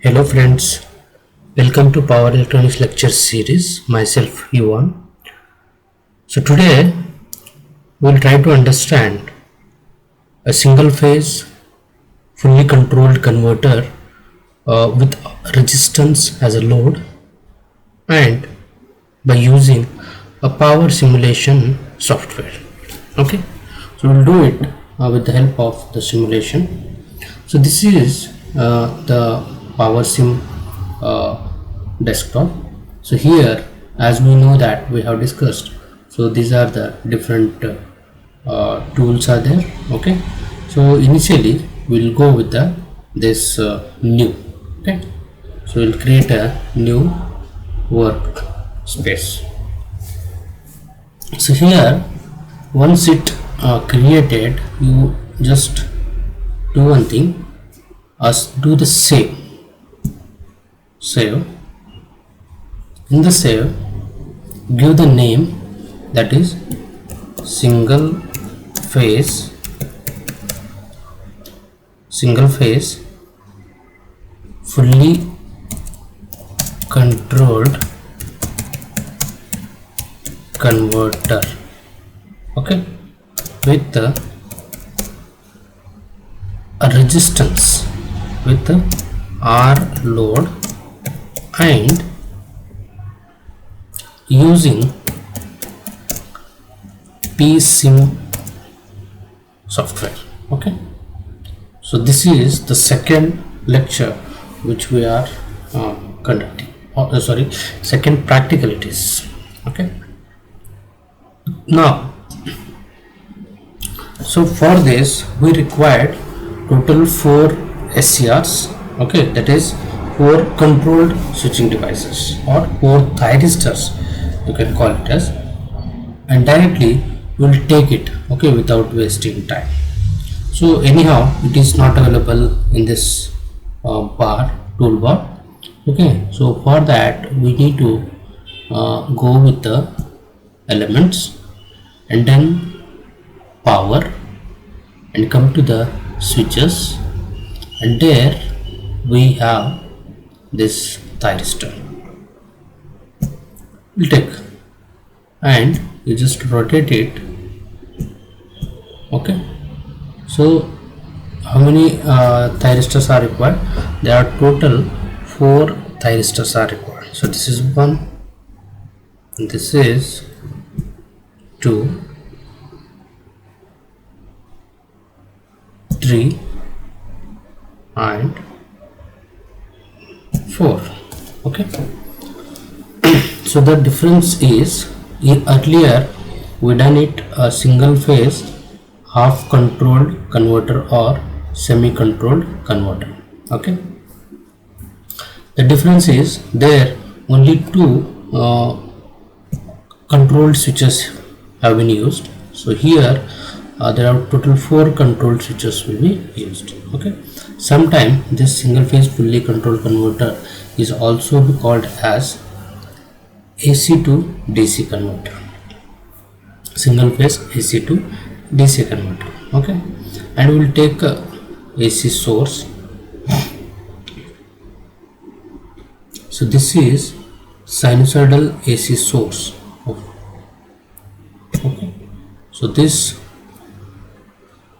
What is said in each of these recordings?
Hello friends, welcome to Power Electronics lecture series. Myself Yuan. So today we'll try to understand a single phase fully controlled converter with resistance as a load, and by using a power simulation software. Okay, so we'll do it with the help of the simulation. So this is the PSIM desktop. So here, as we know that we have discussed, so these are the different tools are there. Okay, so initially we'll go with the this new. Okay, so we'll create a new workspace. So here, once it created, you just do one thing, do the save. In the save, give the name, that is single phase fully controlled converter. Okay, with a resistance with the R load and using PSIM software. Okay, so this is the second lecture which we are conducting, second practicalities. Okay, now so for this we required total 4 SCRs. Okay, that is 4 controlled switching devices or 4 thyristors, you can call it as, and directly we'll take it, okay, without wasting time. So anyhow, it is not available in this toolbar. Okay, so for that we need to go with the elements and then power and come to the switches, and there we have this thyristor. We'll take and you just rotate it. Okay, so how many thyristors are required? There are total 4 thyristors are required. So this is 1, this is 2, 3 and 4. Okay, so the difference is, earlier we done it a single phase half controlled converter or semi controlled converter. Okay, the difference is there only 2 controlled switches have been used. So here there are total 4 controlled switches will be used. Okay, sometime this single phase fully controlled converter is also be called as AC to DC converter, single phase AC to DC converter. Okay, and we will take a AC source. So this is sinusoidal AC source. Okay, so this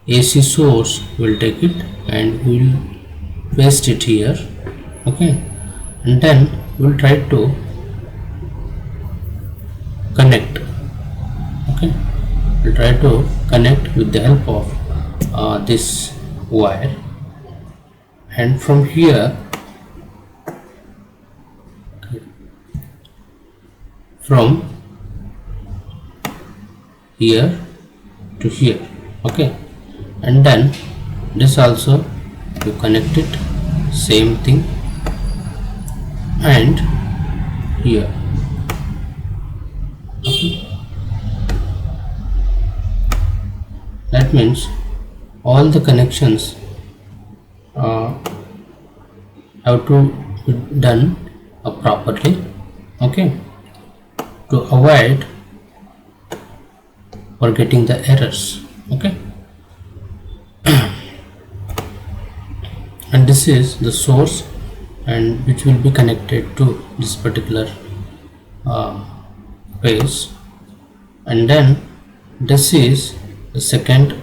AC source will take it and we will paste it here. Okay, and then we will try to connect. Okay, we'll try to connect with the help of this wire, and from here, from here to here. Okay, and then this also you connect it, same thing, and here. Okay, that means all the connections have to be done properly. Okay, to avoid for getting the errors. Okay, and this is the source and which will be connected to this particular phase, and then this is the second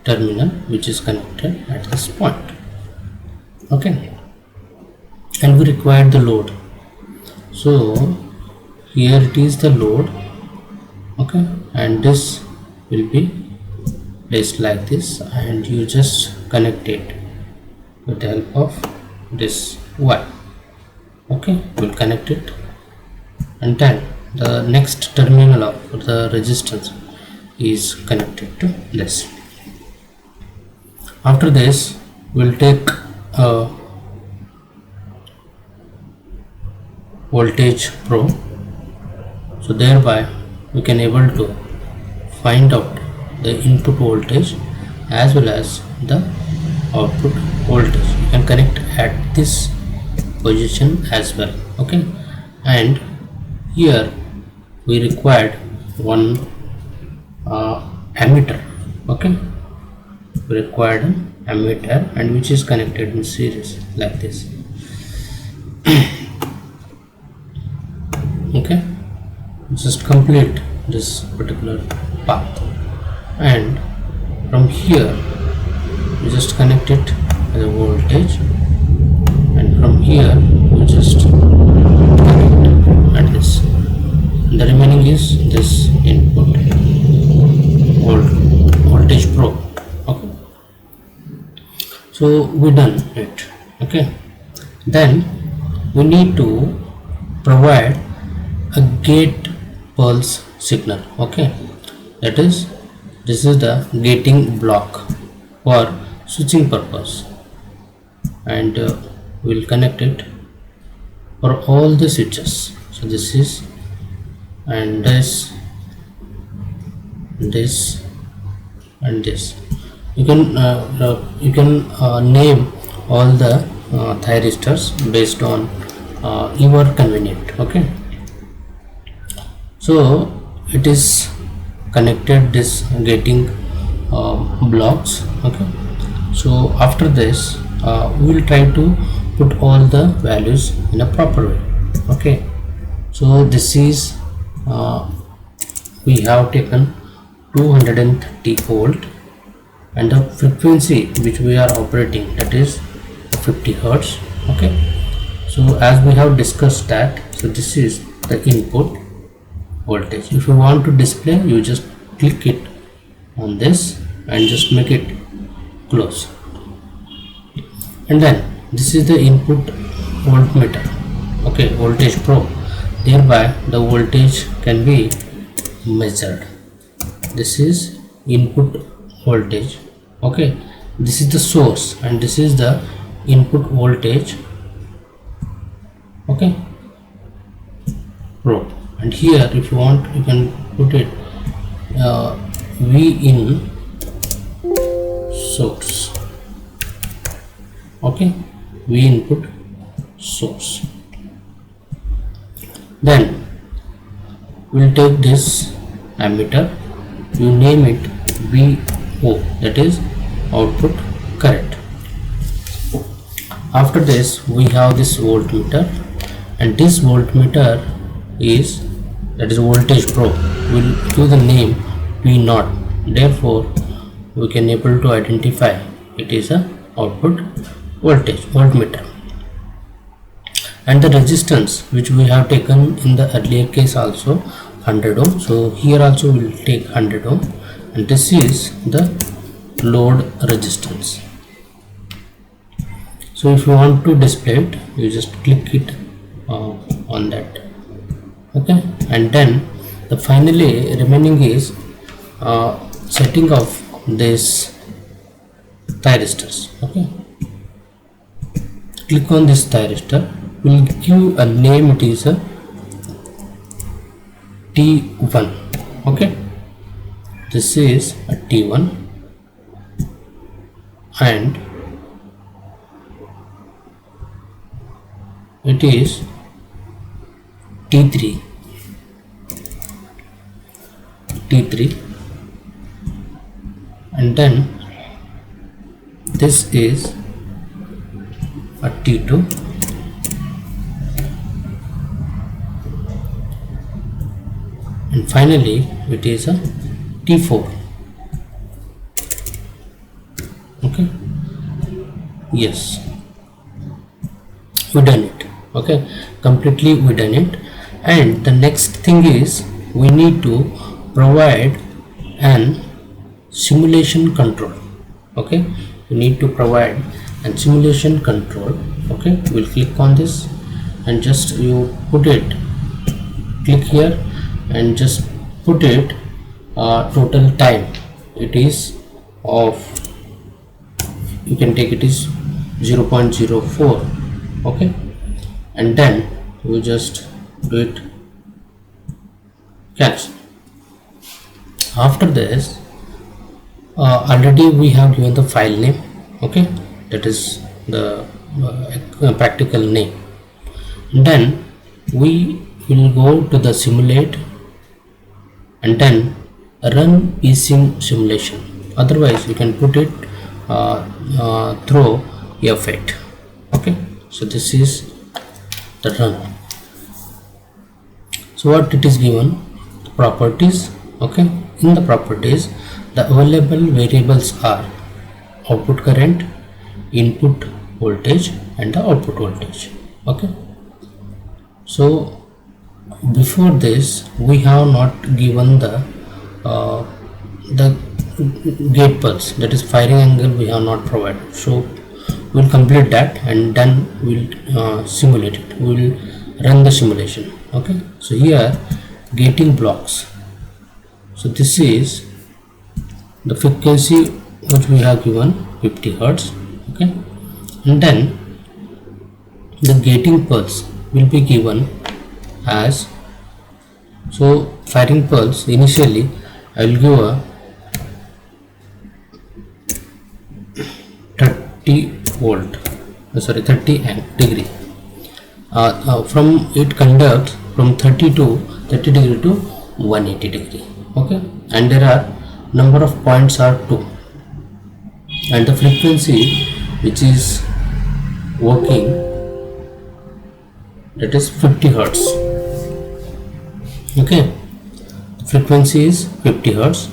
terminal which is connected at this point. Okay, and we require the load, so here it is the load. Okay, and this will be placed like this, and you just connect it with the help of this wire. Okay, we'll connect it, and then the next terminal of the resistance is connected to this. After this, we'll take a voltage probe, so thereby we can able to find out the input voltage as well as the output voltage. You can connect at this position as well. Okay, and here we required one ammeter. Okay, we required an ammeter, and which is connected in series like this. Okay, just complete this particular path, and from here you just connect it as a voltage, and from here you just connect at this, and the remaining is this input voltage probe. Okay, so we done it. Okay, then we need to provide a gate pulse signal. Okay, that is, this is the gating block for switching purpose, and we'll connect it for all the switches. So this is, and this, and this. You can name all the thyristors based on your convenient. Okay, so it is connected this gating blocks. Okay, so after this we will try to put all the values in a proper way. Okay, so this is we have taken 230 volt, and the frequency which we are operating, that is 50 hertz. Okay, so as we have discussed that, so this is the input voltage. If you want to display, you just click it on this and just make it close, and then this is the input voltmeter. Okay, voltage probe, thereby the voltage can be measured. This is input voltage. Okay, this is the source, and this is the input voltage. Okay, probe, and here if you want you can put it V in source. Okay, V input source. Then we'll take this ammeter, you name it VO, that is output current. After this we have this voltmeter, and this voltmeter is, that is voltage probe, will give the name V0, therefore we can able to identify it is a output voltage voltmeter. And the resistance which we have taken in the earlier case also 100 ohm, so here also we will take 100 ohm, and this is the load resistance. So if you want to display it, you just click it on that. Okay, and then the finally remaining is setting of this thyristors. Okay, click on this thyristor, will give a name, it is a T1. Okay, this is a T1, and it is T3, and then this is a T2, and finally it is a T4. Okay, yes, we done it. Okay, completely we done it. And the next thing is we need to provide an simulation control. Okay, we need to provide an simulation control. Okay, we'll click on this and just you put it, click here and just put it total time it is of, you can take it is 0.04. okay, and then we just do it cancel. After this already we have given the file name. Okay, that is the practical name. And then we will go to the simulate and then run PSIM simulation. Otherwise you can put it through F8. Okay, so this is the run. So what it is given, properties. Okay, in the properties the available variables are output current, input voltage and the output voltage. Okay, so before this we have not given the gate pulse, that is firing angle we have not provided. So we'll complete that and then we'll simulate it, we will run the simulation. Okay, so here gating blocks, so this is the frequency which we have given 50 Hertz. Okay, and then the gating pulse will be given as, so firing pulse initially I will give a 30 volt, 30 degree. From it conducts from 30 degree to 180 degree. Okay, and there are number of points are 2 and the frequency which is working, that is 50 Hertz. Okay, frequency is 50 Hertz.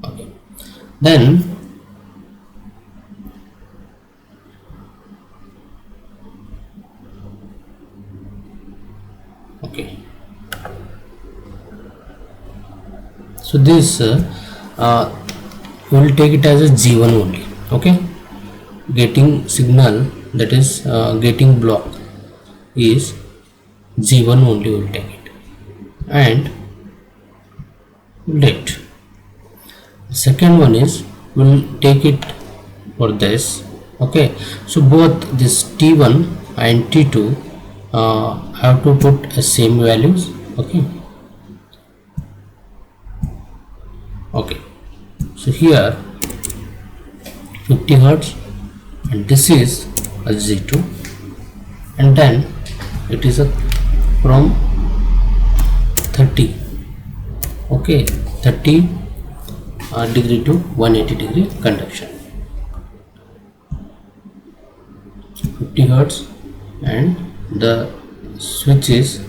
Okay, then okay, so this we will take it as a G1 only. Okay, gating signal, that is gating block is G1 only, we will take it and let. Second one is we will take it for this. Okay, so both this T1 and T2 have to put the same values. Okay, okay, so here 50 Hertz and this is a Z2 and then it is a from 30, okay, 30 degree to 180 degree conduction, 50 Hertz and the switch is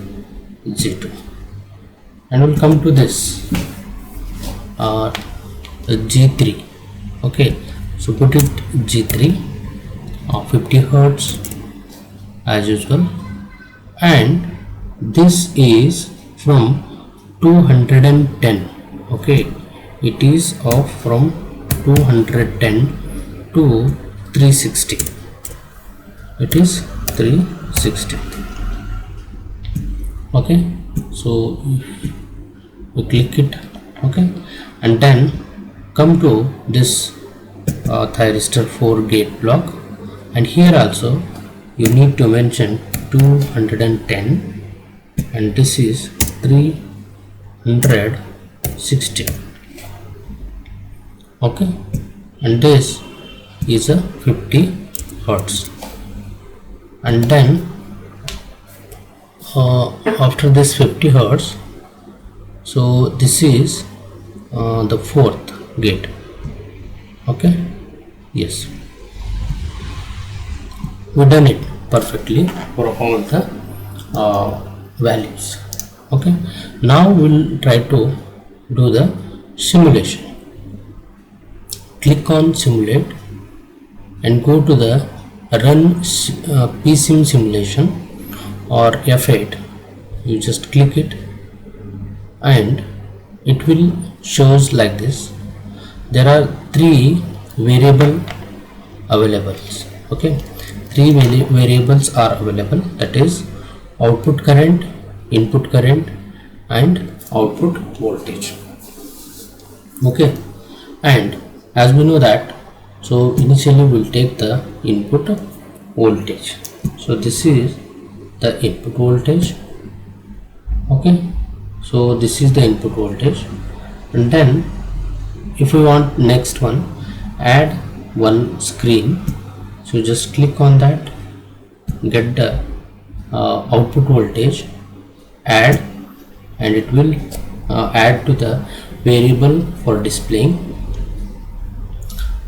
Z2. And we'll come to this G3. Okay, so put it G3 of 50 Hertz as usual, and this is from 210. Okay, it is off from 210 to 360, it is 360. Okay, so we click it. Okay, and then come to this Thyristor 4 gate block, and here also you need to mention 210 and this is 360. Okay, and this is a 50 Hertz, and then after this 50 Hertz, so this is the fourth gate. Okay, yes, we done it perfectly for all the values. Okay, now we'll try to do the simulation. Click on simulate and go to the run PSIM simulation or F8. You just click it and it will shows like this. There are three variable available. Okay, three variables are available, that is output current, input current and output voltage. Okay, and as we know that, so initially we'll take the input voltage. So this is the input voltage. Okay, so this is the input voltage, and then if we want next one, add one screen. So just click on that, get the output voltage, add, and it will add to the variable for displaying,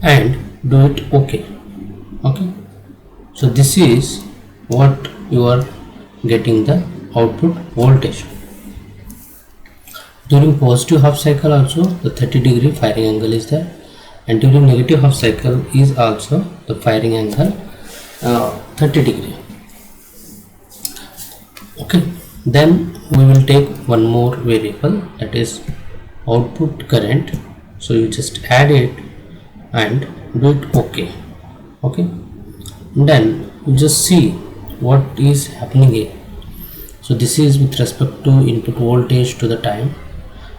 and do it OK. Okay, so this is what you are getting the output voltage. During positive half cycle also the 30-degree firing angle is there, and during negative half cycle is also the firing angle 30-degree. Okay, then we will take one more variable, that is output current. So you just add it and do it OK. Okay, and then you just see what is happening here. So this is with respect to input voltage to the time,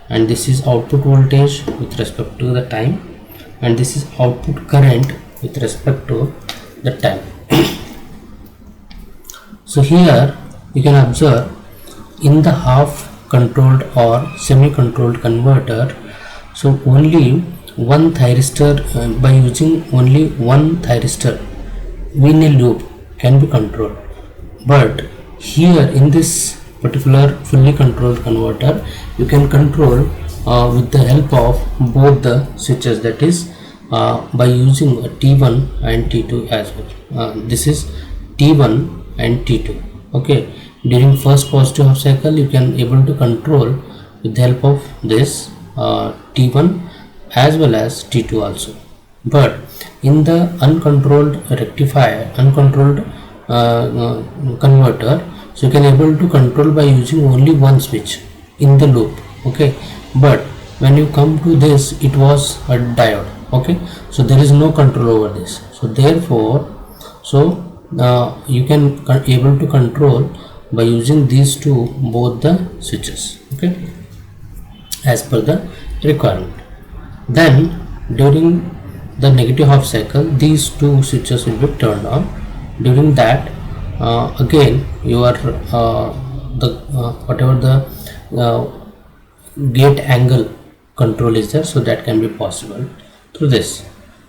and this is output voltage with respect to the time, and this is output current with respect to the time. So here you can observe in the half controlled or semi-controlled converter, so only one thyristor, by using only one thyristor in a loop can be controlled. But here in this particular fully controlled converter, you can control with the help of both the switches, that is by using a T1 and T2 as well. This is T1 and T2. Okay, during first positive half cycle you can able to control with the help of this T1 as well as T2 also. But in the uncontrolled rectifier, uncontrolled converter, so you can able to control by using only one switch in the loop. Okay, but when you come to this, it was a diode. Okay, so there is no control over this. So therefore, so you can able to control by using these two, both the switches. Okay, as per the requirement. Then during the negative half cycle, these two switches will be turned on. During that, again your whatever the gate angle control is there, so that can be possible through this,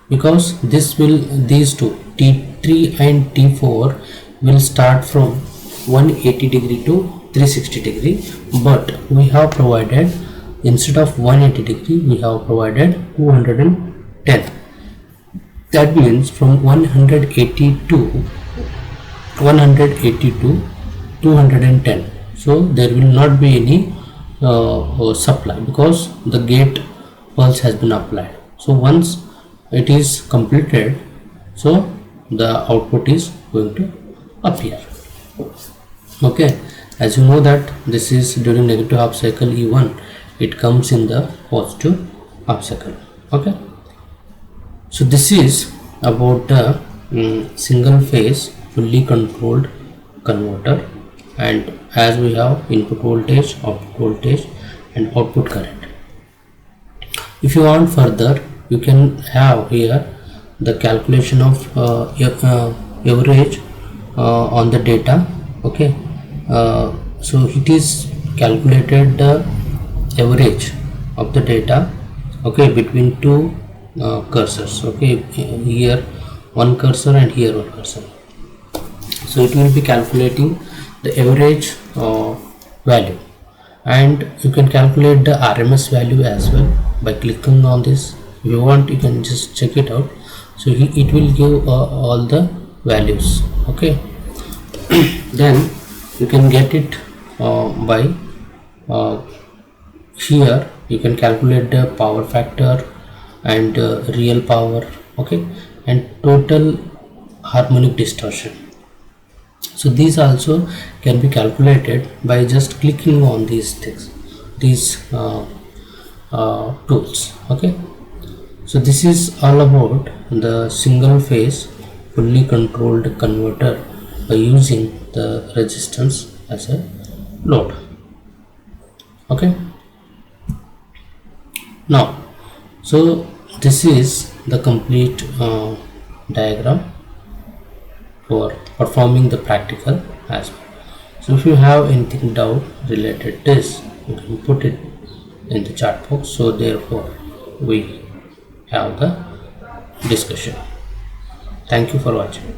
because this will, these two T3 and T4 will start from 180 degree to 360 degree, but we have provided, instead of 180 degree we have provided 210. That means from 180 to 210. So there will not be any supply, because the gate pulse has been applied. So once it is completed, so the output is going to appear. Okay, as you know that this is during negative half cycle E1, it comes in the positive half cycle. Okay, so this is about the single phase fully controlled converter, and as we have input voltage, output voltage and output current. If you want further, you can have here the calculation of average on the data. Okay, so it is calculated the average of the data, okay, between two cursors. Okay, here one cursor and here one cursor. So it will be calculating the average value, and you can calculate the RMS value as well by clicking on this. If you want, you can just check it out. So it will give all the values. Okay, then you can get it by uh, here you can calculate the power factor and real power, okay, and total harmonic distortion. So these also can be calculated by just clicking on these things, these tools, okay. So this is all about the single phase fully controlled converter by using the resistance as a load, okay. Now, so this is the complete diagram for performing the practical aspect. So if you have anything doubt related to this, you can put it in the chat box. So therefore we have the discussion. Thank you for watching.